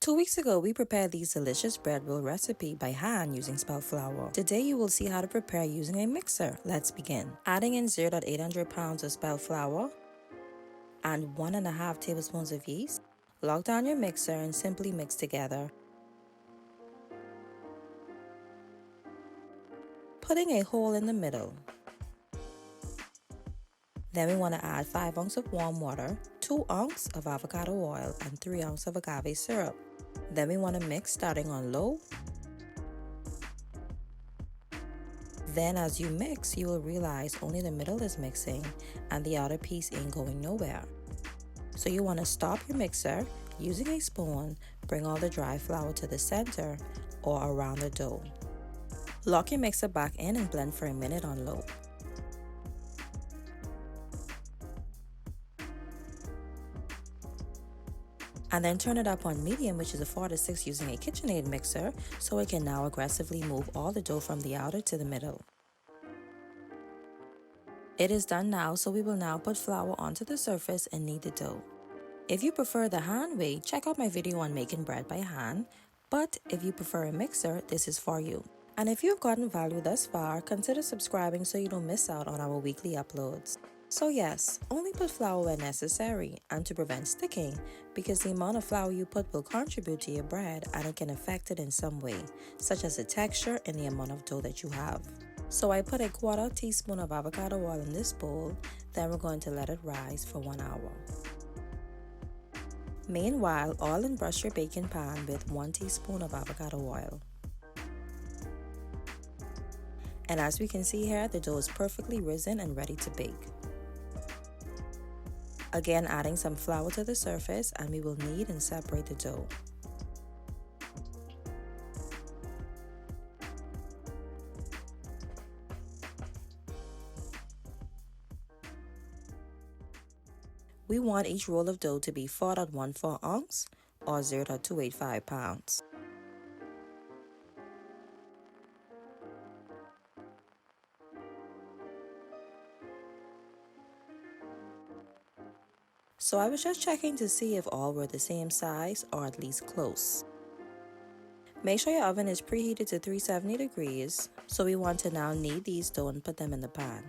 2 weeks ago, we prepared these delicious bread roll recipe by hand using spelt flour. Today, you will see how to prepare using a mixer. Let's begin. Adding in 0.800 pounds of spelt flour and 1.5 tablespoons of yeast. Lock down your mixer and simply mix together. Putting a hole in the middle. Then we want to add 5 ounces of warm water, 2 ounces of avocado oil, and 3 ounces of agave syrup. Then we want to mix starting on low. Then as you mix, you will realize only the middle is mixing and the outer piece ain't going nowhere. So you want to stop your mixer, using a spoon, bring all the dry flour to the center or around the dough. Lock your mixer back in and blend for a minute on low. And then turn it up on medium, which is a 4 to 6 using a KitchenAid mixer, so it can now aggressively move all the dough from the outer to the middle. It is done now, so we will now put flour onto the surface and knead the dough. If you prefer the hand way, check out my video on making bread by hand, but if you prefer a mixer, this is for you. And if you've gotten value thus far, consider subscribing so you don't miss out on our weekly uploads. So yes, only put flour when necessary and to prevent sticking, because the amount of flour you put will contribute to your bread and it can affect it in some way, such as the texture and the amount of dough that you have. So I put a 1/4 teaspoon of avocado oil in this bowl, then we're going to let it rise for 1 hour. Meanwhile, oil and brush your baking pan with 1 teaspoon of avocado oil. And as we can see here, the dough is perfectly risen and ready to bake. Again, adding some flour to the surface, and we will knead and separate the dough. We want each roll of dough to be 4.14 ounces or 0.285 pounds. So I was just checking to see if all were the same size or at least close. Make sure your oven is preheated to 370 degrees. So we want to now knead these dough and put them in the pan.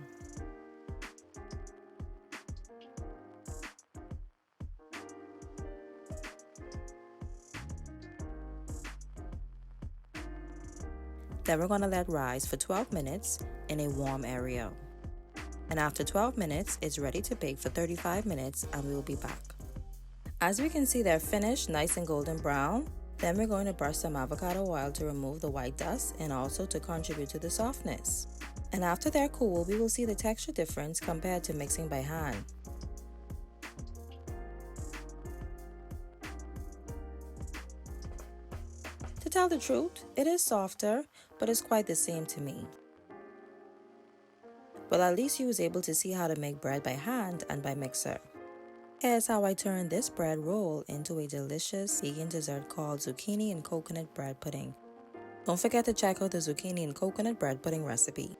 Then we're going to let rise for 12 minutes in a warm area. And after 12 minutes, it's ready to bake for 35 minutes and we will be back. As we can see, they're finished, nice and golden brown. Then we're going to brush some avocado oil to remove the white dust and also to contribute to the softness. And after they're cool, we will see the texture difference compared to mixing by hand. To tell the truth, it is softer, but it's quite the same to me. Well, at least you was able to see how to make bread by hand and by mixer. Here's how I turned this bread roll into a delicious vegan dessert called zucchini and coconut bread pudding. Don't forget to check out the zucchini and coconut bread pudding recipe.